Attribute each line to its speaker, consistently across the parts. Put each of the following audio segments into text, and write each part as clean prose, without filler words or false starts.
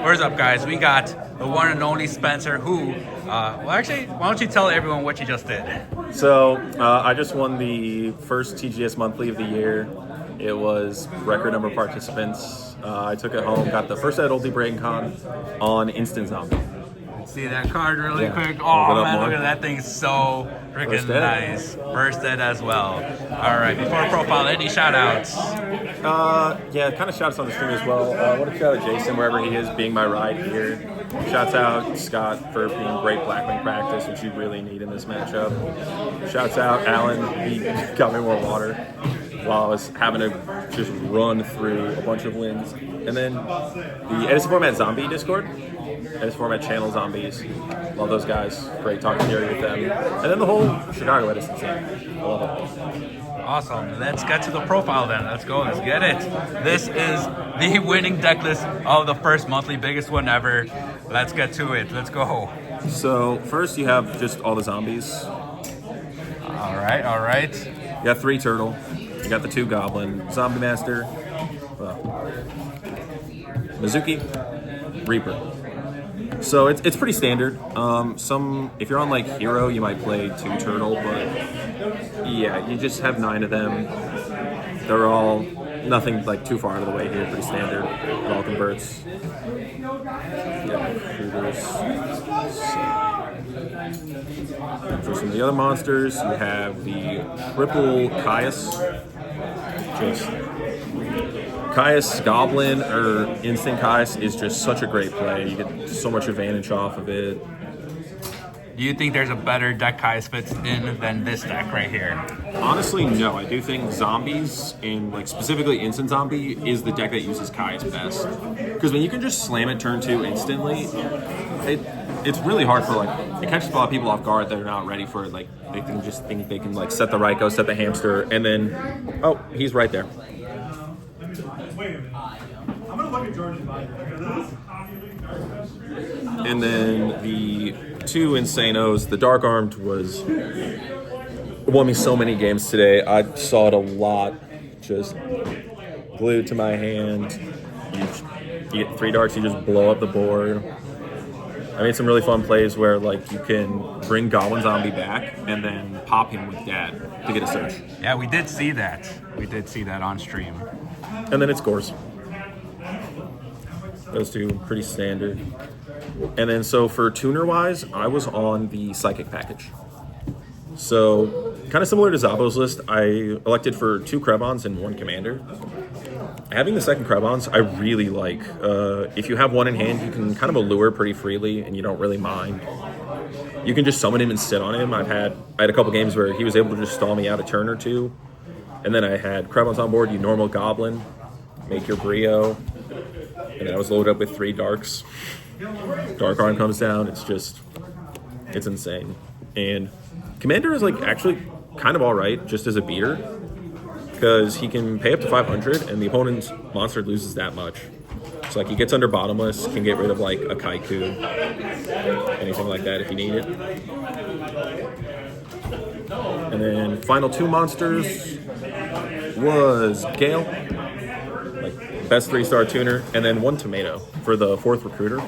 Speaker 1: What's up, guys? We got the one and only Spencer, who, well, actually, why don't you tell everyone what you just did?
Speaker 2: So I just won the first TGS monthly of the year. It was record number of participants. I took it home, got the first ed Ulti Brain Con on Instant Zombie.
Speaker 1: See that card really
Speaker 2: Yeah.
Speaker 1: quick?
Speaker 2: Hold it
Speaker 1: Oh
Speaker 2: up
Speaker 1: man,
Speaker 2: more.
Speaker 1: look at that thing, so freaking
Speaker 2: First ed.
Speaker 1: nice. First ed as well. All right, before profile, any shout outs?
Speaker 2: Yeah, kind of shouts on the stream as well. Want to shout out Jason wherever he is, being my ride here. Shouts out Scott for being great Blackwing practice, which you really need in this matchup. Shouts out Alan, he got me more water while I was having to just run through a bunch of wins. And then the Edison Format Zombie Discord, Edison Format Channel Zombies. Love those guys. Great talking theory with them. And then the whole Chicago Edison scene. I love it.
Speaker 1: Awesome. Let's get to the profile then. Let's go. Let's get it. This is the winning deck list of the first monthly, biggest one ever. Let's get to it. Let's go.
Speaker 2: So first you have just all the zombies.
Speaker 1: All right. All right.
Speaker 2: You got 3 turtle. You got the 2 goblin. Zombie master. Mizuki. Reaper. So it's pretty standard. If you're on like hero, you might play 2 turtle, but yeah, you just have 9 of them. They're all nothing like too far out of the way here. Pretty standard. It all converts. Yeah, recruiters. For some of the other monsters, you have the Ripple Caius. Caius Goblin or Instant Caius is just such a great play. You get so much advantage off of it.
Speaker 1: Do you think there's a better deck Kai's fits in than this deck right here?
Speaker 2: Honestly, no. I do think zombies, and like specifically Instant Zombie, is the deck that uses Caius best. Because when you can just slam it turn 2 instantly, it's really hard for like, it catches a lot of people off guard that are not ready for it. Like they can just think they can like set the Ryko, set the hamster, and then, oh, he's right there.
Speaker 3: Wait a minute. I'm gonna look at George's binder because
Speaker 2: And then the 2 Insanos, the Dark Armed won me so many games today. I saw it a lot, just glued to my hand. You get 3 darks, you just blow up the board. I made some really fun plays where like you can bring Goblin Zombie back and then pop him with Dad to get a search.
Speaker 1: Yeah, we did see that. We did see that on stream.
Speaker 2: And then it scores. Those 2 pretty standard. And then so for tuner wise, I was on the Psychic package. So kind of similar to Zabo's list, I elected for 2 Krebons and 1 commander. Having the second Krebons, I really like. If you have 1 in hand, you can kind of allure pretty freely and you don't really mind. You can just summon him and sit on him. I had a couple games where he was able to just stall me out a turn or 2. And then I had Krebons on board, you normal Goblin, make your Brio, and then I was loaded up with 3 Darks. Dark Arm comes down, it's insane. And Commander is like actually kind of alright just as a beater, because he can pay up to 500 and the opponent's monster loses that much. So like he gets under Bottomless, can get rid of like a Kaiku, anything like that if you need it. And then final 2 monsters was Gale, like best 3-star tuner, and then 1 Tomato for the 4th recruiter.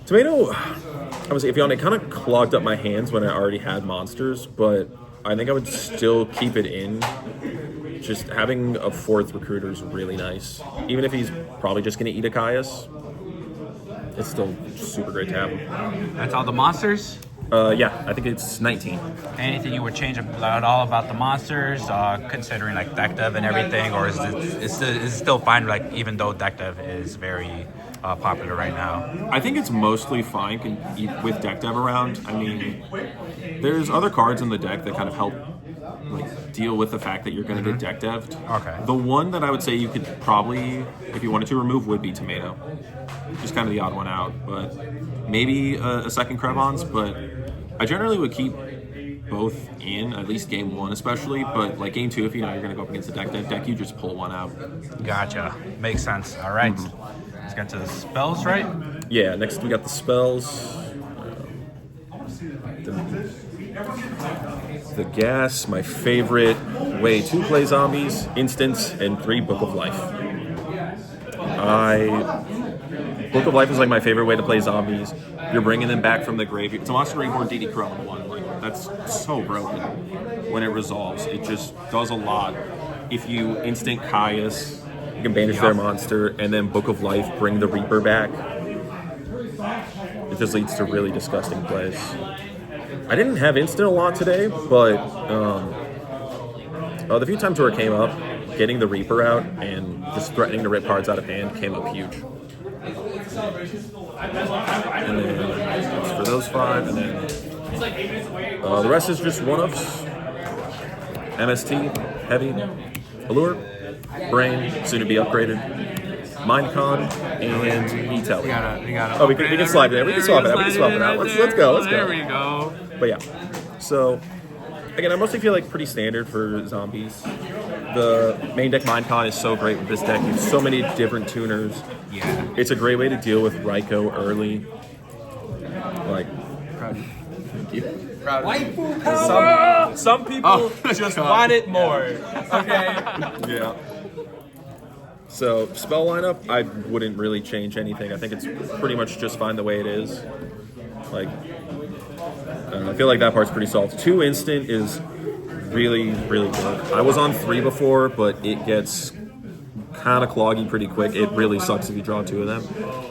Speaker 2: Tomato, I was if you it kind of clogged up my hands when I already had monsters, but I think I would still keep it in. Just having a 4th recruiter is really nice. Even if he's probably just going to eat a Caius, it's still super great to have him.
Speaker 1: That's all the monsters?
Speaker 2: Yeah, I think it's 19.
Speaker 1: Anything you would change at all about the monsters, considering like deck dev and everything, or is it still fine? Like even though deck dev is very popular right now,
Speaker 2: I think it's mostly fine with deck dev around. I mean, there's other cards in the deck that kind of help like deal with the fact that you're going to get deck dev'd.
Speaker 1: Okay.
Speaker 2: The one that I would say you could probably, if you wanted to remove, would be Tomato. Just kind of the odd one out, but maybe a second Krebons, but I generally would keep both in, at least game 1 especially, but like game 2, if you know you're going to go up against the deck, you just pull one out.
Speaker 1: Gotcha. Makes sense. All right. Let's get to the spells, right?
Speaker 2: Yeah, next we got the spells. The gas, my favorite way to play zombies, instants, and 3 Book of Life. Book of Life is like my favorite way to play zombies. You're bringing them back from the grave. It's a Monster Reborn DD Chrome one. Like, that's so broken when it resolves. It just does a lot. If you instant Caius, you can banish their monster, and then Book of Life, bring the Reaper back. It just leads to really disgusting plays. I didn't have instant a lot today, but the few times where it came up, getting the Reaper out and just threatening to rip cards out of hand came up huge. And then that's for those 5, and then the rest is just one-ups. MST, Heavy, Allure, Brain, soon to be upgraded, Mindcon, and E-Tel.
Speaker 1: We gotta
Speaker 2: Oh, we can slide it. We can swap it out. We can swap it out. Let's go.
Speaker 1: There we go.
Speaker 2: But yeah, so again, I mostly feel like pretty standard for zombies. The main deck Mindcon is so great with this deck. There's so many different tuners.
Speaker 1: Yeah.
Speaker 2: It's a great way to deal with Raikou early. Like, thank you.
Speaker 4: Some people just want it more. Okay.
Speaker 2: Yeah. So spell lineup, I wouldn't really change anything. I think it's pretty much just fine the way it is. Like, I feel like that part's pretty solid. 2 instant is really, really good. I was on 3 before, but it gets kind of cloggy pretty quick. It really sucks if you draw 2 of them.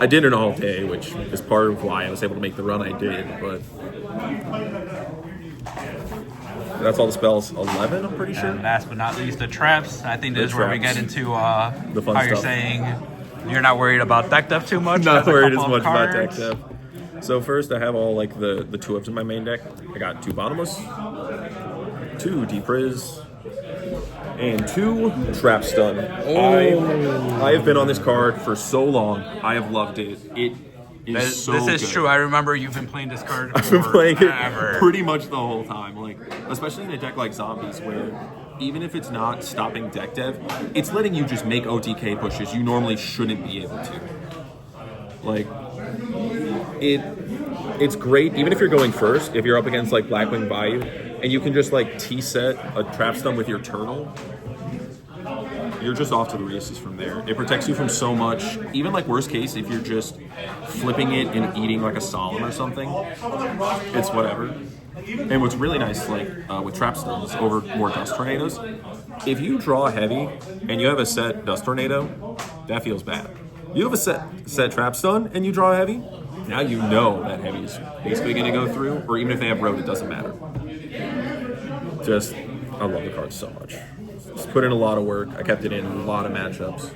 Speaker 2: I did it all day, which is part of why I was able to make the run I did, but that's all the spells. 11, I'm pretty sure.
Speaker 1: And last but not least, the traps. I think this is
Speaker 2: The
Speaker 1: where we
Speaker 2: traps.
Speaker 1: get into
Speaker 2: The fun
Speaker 1: how you're
Speaker 2: stuff.
Speaker 1: saying you're not worried about deck depth too much.
Speaker 2: Not
Speaker 1: There's a
Speaker 2: worried as
Speaker 1: couple
Speaker 2: much
Speaker 1: of
Speaker 2: about deck
Speaker 1: cards.
Speaker 2: depth. So first, I have all like the 2-ups in my main deck. I got 2 Bottomless, 2 Depriz, and 2 Trap Stun. I have been on this card for so long. I have loved it. It is so
Speaker 1: This is
Speaker 2: good.
Speaker 1: true. I remember you've been playing this card
Speaker 2: I've been playing
Speaker 1: forever.
Speaker 2: it pretty much the whole time. Like, especially in a deck like Zombies, where even if it's not stopping deck dev, it's letting you just make OTK pushes you normally shouldn't be able to. Like, it's great even if you're going first. If you're up against like Blackwing Bayou, and you can just like T-set a Trap Stun with your Turtle, you're just off to the races from there. It protects you from so much. Even like worst case, if you're just flipping it and eating like a Solemn or something, it's whatever. And what's really nice, like with Trap Stuns over more Dust Tornadoes, if you draw heavy and you have a set Dust Tornado, that feels bad. You have a set Trap Stun and you draw heavy, now you know that heavy is basically going to go through, or even if they have road, it doesn't matter. Just, I love the card so much. Just put in a lot of work. I kept it in a lot of matchups.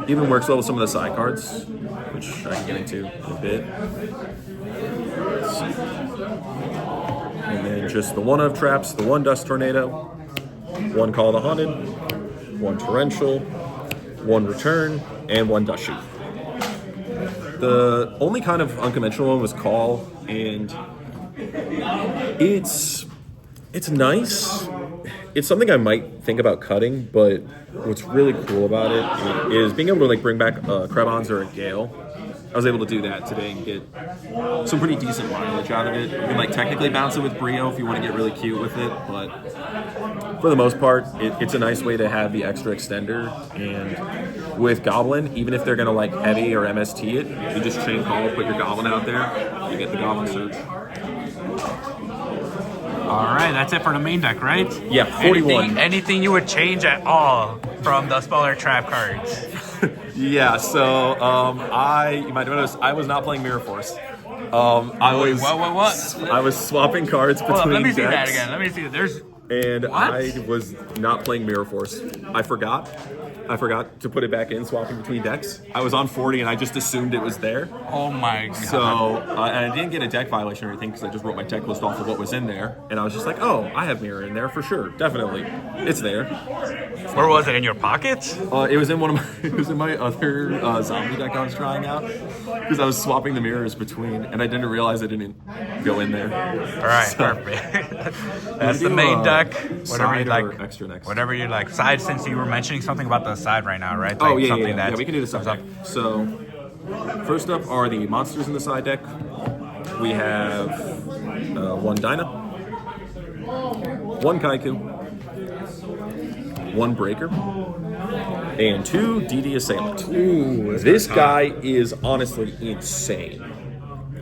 Speaker 2: Even works well with some of the side cards, which I can get into in a bit. And then just the 1-of traps, the 1 Dust Tornado, 1 Call of the Haunted, 1 Torrential, 1 Return, and 1 Dust Shoot. The only kind of unconventional one was Call, and it's nice. It's something I might think about cutting, but what's really cool about it is being able to like bring back Krebons or a Gale. I was able to do that today and get some pretty decent mileage out of it. You can like technically bounce it with Brio if you want to get really cute with it, but for the most part, it's a nice way to have the extra extender. And with Goblin, even if they're going to like heavy or MST it, you just chain call, put your Goblin out there, you get the Goblin Surge.
Speaker 1: All right, that's it for the main deck, right?
Speaker 2: Yeah, 41.
Speaker 1: Anything you would change at all from the Speller Trap cards?
Speaker 2: Yeah, so you might notice I was not playing Mirror Force.
Speaker 1: What?
Speaker 2: I was swapping cards between
Speaker 1: Hold on, let me see
Speaker 2: decks,
Speaker 1: that again. Let me see. There's
Speaker 2: and
Speaker 1: What?
Speaker 2: I was not playing Mirror Force. I forgot to put it back in, swapping between decks. I was on 40 and I just assumed it was there.
Speaker 1: oh my god.
Speaker 2: So, and I didn't get a deck violation or anything because I just wrote my deck list off of what was in there. And I was just like, oh, I have Mirror in there for sure. Definitely. It's there.
Speaker 1: Where was it? In your pockets?
Speaker 2: It was in my other zombie deck I was trying out because I was swapping the mirrors between, and I didn't realize it didn't go in there.
Speaker 1: All right, perfect. That's the main deck. Whatever
Speaker 2: Side
Speaker 1: you like.
Speaker 2: or extra next.
Speaker 1: Whatever you like. Side, since you were mentioning something about the side right now, right?
Speaker 2: Oh
Speaker 1: Like
Speaker 2: yeah,
Speaker 1: something
Speaker 2: yeah.
Speaker 1: that
Speaker 2: We can do the side deck. So first up are the monsters in the side deck. We have 1 Dyna, 1 Kaiku, 1 Breaker, and 2 DD Assailant. This guy is honestly insane.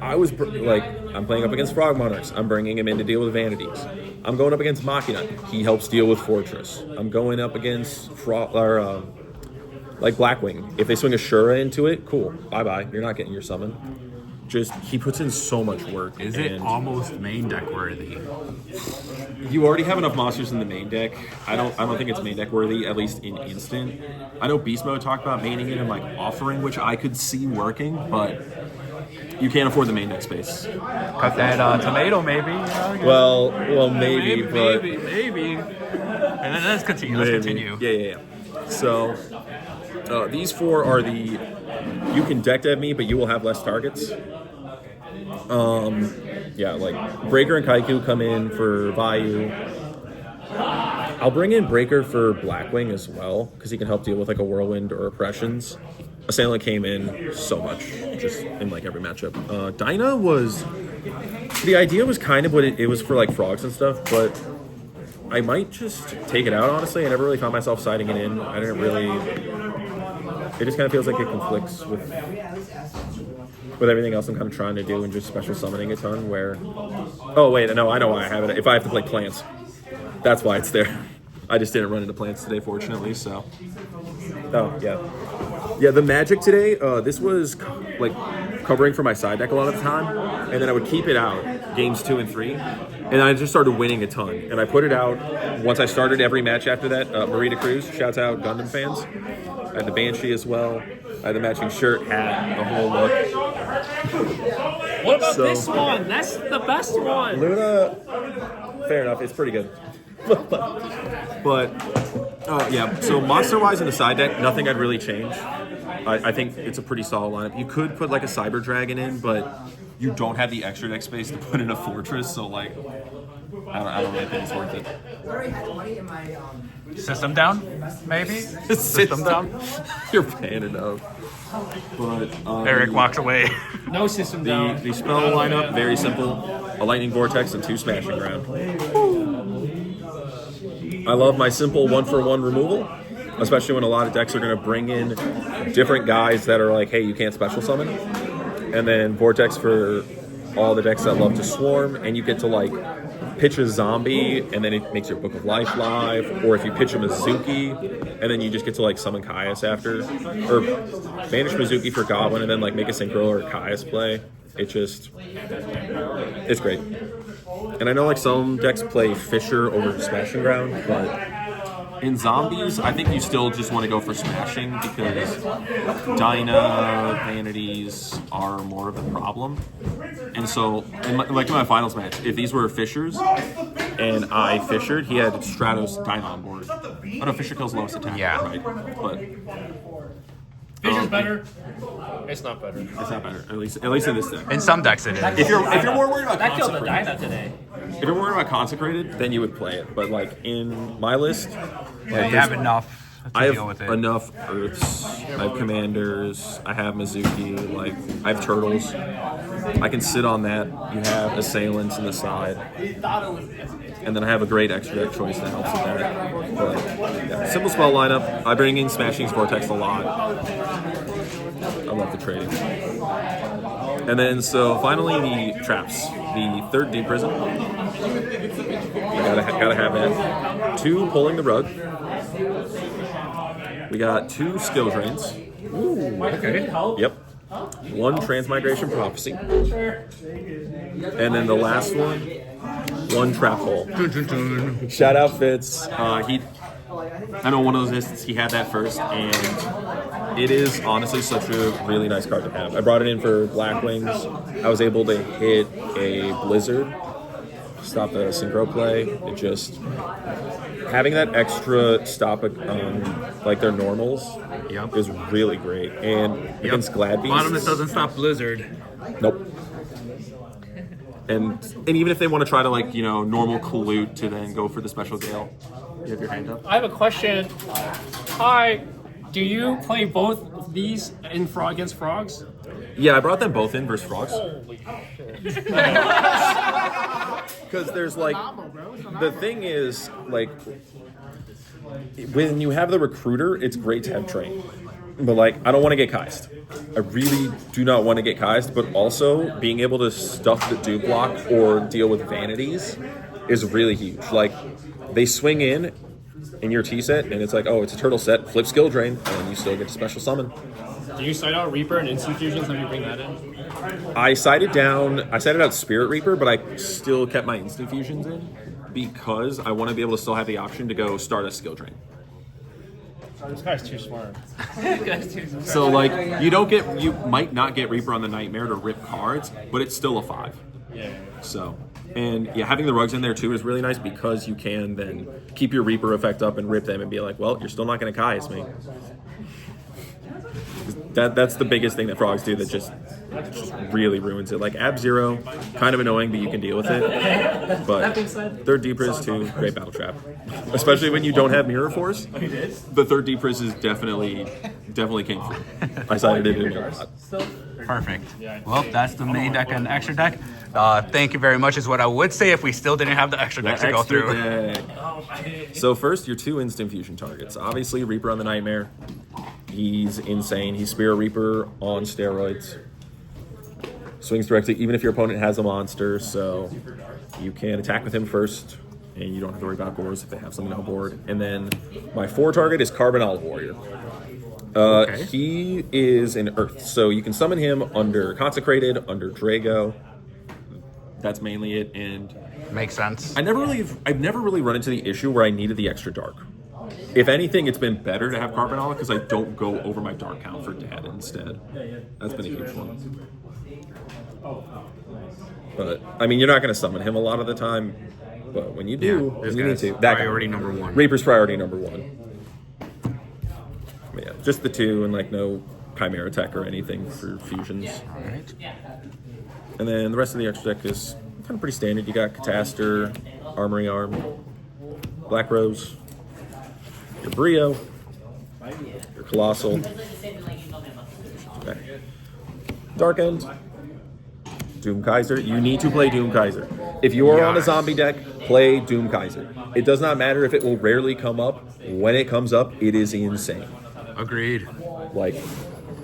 Speaker 2: I was I'm playing up against Frog Monarchs. I'm bringing him in to deal with Vanities. I'm going up against Machina. He helps deal with Fortress. I'm going up against Blackwing. If they swing a Shura into it, cool. Bye-bye. You're not getting your summon. Just, he puts in so much work.
Speaker 1: Is it almost main deck worthy?
Speaker 2: You already have enough monsters in the main deck. I don't think it's main deck worthy, at least in instant. I know Beast Mode talked about maining it and like offering, which I could see working, but you can't afford the main deck space.
Speaker 1: Cut that tomato, maybe.
Speaker 2: Well, maybe, but
Speaker 1: maybe. And then let's continue.
Speaker 2: Yeah. So these 4 are the you can deck dev me, but you will have less targets. Like Breaker and Kaiku come in for Vayu. I'll bring in Breaker for Blackwing as well, because he can help deal with like a Whirlwind or Oppressions. Assailant came in so much, just in like every matchup. Dyna was... The idea was kind of what it was for like frogs and stuff, but I might just take it out, honestly. I never really found myself siding it in. I didn't really... It just kind of feels like it conflicts with everything else I'm kind of trying to do and just special summoning a ton where... Oh, wait, no, I know why I have it. If I have to play plants, that's why it's there. I just didn't run into plants today, fortunately, so... Oh, yeah. Yeah, the Magic today, this was like covering for my side deck a lot of the time, and then I would keep it out games 2 and 3, and I just started winning a ton. And I put it out once I started every match after that. Marita Cruz, shouts out Gundam fans. I had the Banshee as well. I had the matching shirt, hat, the whole look.
Speaker 4: What about this one? That's the best one.
Speaker 2: Luna, fair enough, it's pretty good. But so monster-wise in the side deck, nothing I'd really change. I think it's a pretty solid lineup. You could put like a Cyber Dragon in, but you don't have the extra deck space to put in a Fortress, so like, I don't really think it's worth it.
Speaker 1: System down, maybe? System down?
Speaker 2: You're paying enough. But
Speaker 1: Eric walks away.
Speaker 4: No system down.
Speaker 2: The spell lineup, very simple. A Lightning Vortex and 2 Smashing Ground. I love my simple 1-for-1 removal, especially when a lot of decks are going to bring in different guys that are like, hey, you can't special summon. And then Vortex for all the decks that love to swarm, and you get to like pitch a zombie, and then it makes your Book of Life live, or if you pitch a Mizuki, and then you just get to like summon Caius after, or banish Mizuki for Goblin, and then like make a Synchro or a Caius play. It's great. And I know like some decks play Fisher over Smashing Ground, but in zombies, I think you still just want to go for smashing because Dyna vanities are more of a problem. And so, in my finals match, if these were Fishers and I Fishered, he had Stratos Dyna on board. Oh no, Fisher kills lowest attack.
Speaker 1: Yeah.
Speaker 2: Right. But
Speaker 4: Fisher's better. It's not better.
Speaker 2: it's not better. At least in this deck.
Speaker 1: In some decks it is.
Speaker 2: If you're more worried about
Speaker 4: That killed the
Speaker 2: Consecrated,
Speaker 4: Dyna today.
Speaker 2: if you're worried about Consecrated, then you would play it. But like in my list,
Speaker 1: Yeah, you have enough to
Speaker 2: I
Speaker 1: deal with
Speaker 2: have
Speaker 1: it.
Speaker 2: enough Earths, I have Commanders, I have Mizuki, like, I have Turtles. I can sit on that. You have Assailants on the side. And then I have a great extra deck choice that helps with that. But, yeah, simple spell lineup. I bring in Smashing's Vortex a lot. I love the trading. And then, so finally, the traps. The third Deep Prison. I gotta have that. 2 Pulling the Rug. We got 2 Skill Drains.
Speaker 4: Ooh, okay.
Speaker 2: Yep. 1 Transmigration Prophecy. And then the last one, 1 Trap Hole. Shout out Fitz. I know one of those instances he had that first, and it is honestly such a really nice card to have. I brought it in for Black Wings. I was able to hit a Blizzard, stop the Synchro play. It just... Having that extra stop like their normals is really great. And against Glad Beasts...
Speaker 1: Bottomless doesn't stop Blizzard.
Speaker 2: Nope. And even if they want to try to like, normal Colute to then go for the Special Gale, you have your hand up.
Speaker 4: I have a question. Hi, do you play both of these in against frogs?
Speaker 2: Yeah, I brought them both in versus Frogs.
Speaker 4: Holy shit.
Speaker 2: Because there's like... The thing is, like... when you have the recruiter, it's great to have train. But like, I don't want to get Kaist. I really do not want to get Kaist, but also being able to stuff the dupe block or deal with vanities is really huge. Like, they swing in your T set, and it's like, oh, it's a turtle set, flip skill drain, and you still get to special summon.
Speaker 4: Do you side out Reaper and instant fusions? Let me bring that in.
Speaker 2: I sided out Spirit Reaper, but I still kept my instant fusions in because I want to be able to still have the option to go Stardust skill drain.
Speaker 4: This guy's too smart.
Speaker 2: So like, you might not get Reaper on the Nightmare to rip cards, but it's still a 5.
Speaker 4: Yeah.
Speaker 2: So, and yeah, having the rugs in there too is really nice because you can then keep your Reaper effect up and rip them and be like, well, you're still not going to Kai's me. That's the biggest thing that frogs do that just really ruins it. Like Ab-Zero, kind of annoying, but you can deal with it. But third Deepris too, great battle trap. Especially when you don't have Mirror Force. The third Deepris is definitely came through. I sided it in a lot.
Speaker 1: Perfect. Well, that's the main deck and extra deck. Thank you very much is what I would say if we still didn't have the extra deck to go through.
Speaker 2: So first, your 2 instant fusion targets. Obviously, Reaper on the Nightmare. He's insane. He's Spirit Reaper on steroids. Swings directly, even if your opponent has a monster, so you can attack with him first, and you don't have to worry about Gores if they have something on board. And then my 4 target is Carbon Olive Warrior.
Speaker 1: Okay.
Speaker 2: He is an Earth, so you can summon him under Consecrated, under Drago. That's mainly it, and
Speaker 1: Makes sense.
Speaker 2: I've never really run into the issue where I needed the extra dark. If anything, it's been better to have Carbon Olive because I don't go over my dark count for Dad instead. That's been a huge one. But I mean, you're not going to summon him a lot of the time, but when you do,
Speaker 1: this
Speaker 2: you need
Speaker 1: guy's
Speaker 2: to. That
Speaker 1: priority
Speaker 2: guy.
Speaker 1: number 1.
Speaker 2: Reaper's priority number 1. But yeah, just the 2 and like no Chimera Tech or anything for fusions.
Speaker 1: All right.
Speaker 2: And then the rest of the extra deck is kind of pretty standard. You got Cataster, Armory Arm, Black Rose, your Brio, your Colossal, okay. Dark End, Doom Kaiser. You need to play Doom Kaiser. If you are on a zombie deck, play Doom Kaiser. It does not matter if it will rarely come up. When it comes up, it is insane.
Speaker 1: Agreed.
Speaker 2: Like,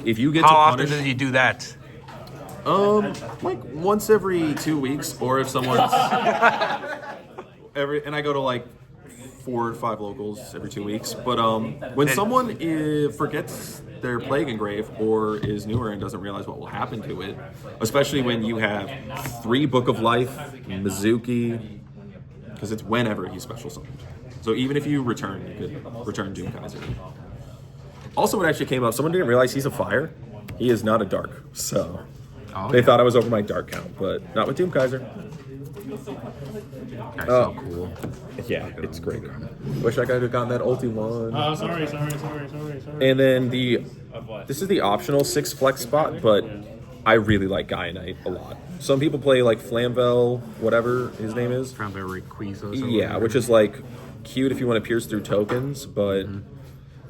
Speaker 2: if you get
Speaker 1: How
Speaker 2: to
Speaker 1: often
Speaker 2: punish...
Speaker 1: does he do that?
Speaker 2: Like once every 2 weeks, or if someone's... and I go to like 4 or 5 locals every 2 weeks. But when someone forgets their Plague Engrave or is newer and doesn't realize what will happen to it, especially when you have 3 Book of Life, Mizuki, because it's whenever he's special summoned. So even if you return, you could return Doom Kaiser. Also, what actually came up, someone didn't realize he's a fire. He is not a dark, so they thought I was over my dark count, but not with Doom Kaiser.
Speaker 1: That's so cool.
Speaker 2: Yeah, it's great. Wish I could have gotten that ulti one.
Speaker 4: Oh, sorry.
Speaker 2: And then this is the optional 6 flex spot, but I really like Gaia Knight a lot. Some people play like Flamvel, whatever his name is.
Speaker 1: Flamvel Requisos.
Speaker 2: Yeah, which is like cute if you want to pierce through tokens, but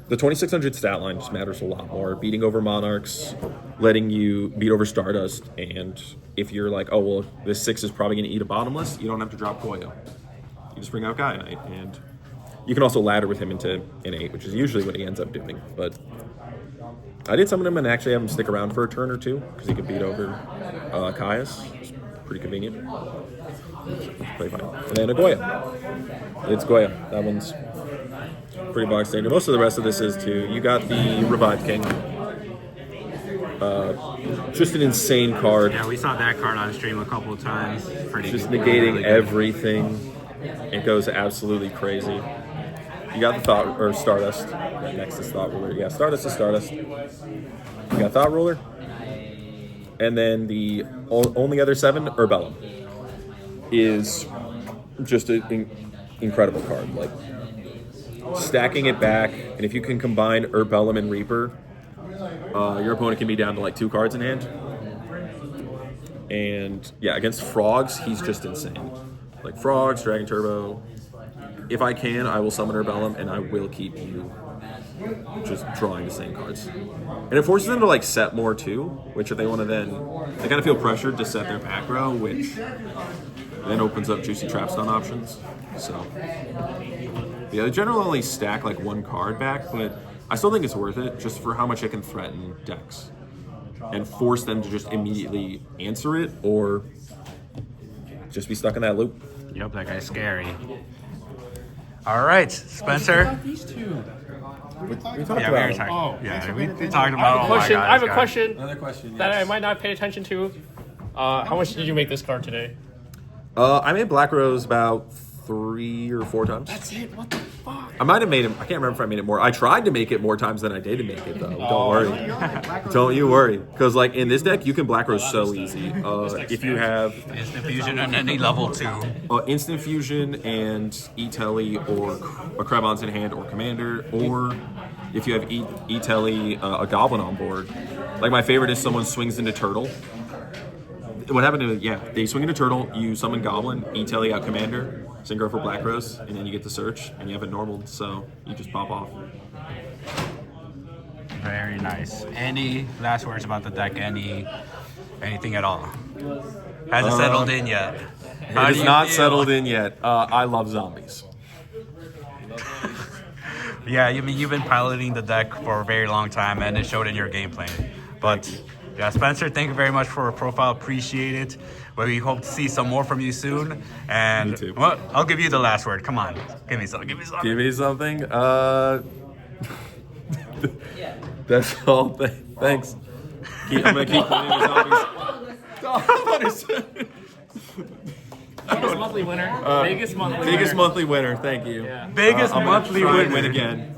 Speaker 2: the 2600 stat line just matters a lot more. Beating over Monarchs, letting you beat over Stardust, and if you're like, oh, well, this 6 is probably going to eat a bottomless, you don't have to drop Goyo. You just bring out Gaia Knight, and you can also ladder with him into an 8, which is usually what he ends up doing. But I did summon him and actually have him stick around for a turn or 2, because he could beat over Caius. It's pretty convenient. Pretty fine. And then a Goya. It's Goya. That one's pretty box standard. Most of the rest of this is too. You got the Revive King. Just an insane card.
Speaker 1: Yeah, we saw that card on stream a couple of times.
Speaker 2: Just negating everything. It goes absolutely crazy. You got the Stardust. Right next is Thought Ruler. Yeah, Stardust is Stardust. You got Thought Ruler. And then the only other 7, Urbellum, is just an incredible card. Like, stacking it back, and if you can combine Urbellum and Reaper, your opponent can be down to like 2 cards in hand. And yeah, against frogs, he's just insane. Like frogs, Dragon Turbo. If I can, I will summon Urbellum, and I will keep you just drawing the same cards. And it forces them to like set more too, which if they want to then, they kind of feel pressured to set their back row, which then opens up juicy trapstun options. So Yeah, they generally only stack like one card back, but I still think it's worth it just for how much it can threaten decks and force them to just immediately answer it or just be stuck in that loop.
Speaker 1: Yep, that guy's scary. All right, Spencer.
Speaker 4: These two.
Speaker 2: We talked
Speaker 1: Yeah,
Speaker 2: about
Speaker 1: we
Speaker 2: it.
Speaker 1: talked.
Speaker 4: Oh.
Speaker 1: Yeah, we talked about. Oh my
Speaker 4: Question.
Speaker 1: God,
Speaker 4: I have
Speaker 1: this
Speaker 4: a
Speaker 1: guy.
Speaker 4: question
Speaker 5: Another question.
Speaker 4: that I
Speaker 5: Yes.
Speaker 4: might not pay attention to. How much did you make this card today?
Speaker 2: I made Black Rose about 3 or 4 times.
Speaker 4: That's it. What the fuck?
Speaker 2: I might have made it. I can't remember if I made it more. I tried to make it more times than I did to make it, though. Don't worry. Don't you worry. Because, like, in this deck, you can Black Rose so easy. If you have
Speaker 1: Instant fusion on any level 2.
Speaker 2: Instant Fusion and E-Telly or a Krebon's in hand or Commander, or if you have E-Telly, a Goblin on board. Like, my favorite is someone swings into Turtle. What happened to they swing into Turtle, you summon Goblin, E-Telly out Commander, Synchro for Black Rose, and then you get the search, and you have it normaled, so you just pop off.
Speaker 1: Very nice. Any last words about the deck? Anything at all? Hasn't settled in yet.
Speaker 2: It is not settled in yet. I love zombies.
Speaker 1: Yeah, I mean, you've been piloting the deck for a very long time, and it showed in your gameplay. But yeah, Spencer, thank you very much for a profile. Appreciate it. We hope to see some more from you soon. And
Speaker 2: Me too.
Speaker 1: Well, I'll give you the last word. Come on, give me something. Give me something.
Speaker 2: Give me something. That's all. Thanks. I'm gonna keep playing with zombies.
Speaker 4: Biggest monthly winner. Biggest monthly winner.
Speaker 2: Biggest monthly winner. Thank you.
Speaker 4: Yeah.
Speaker 1: Biggest
Speaker 2: I'm gonna
Speaker 1: monthly
Speaker 2: try and
Speaker 1: winner.
Speaker 2: win again.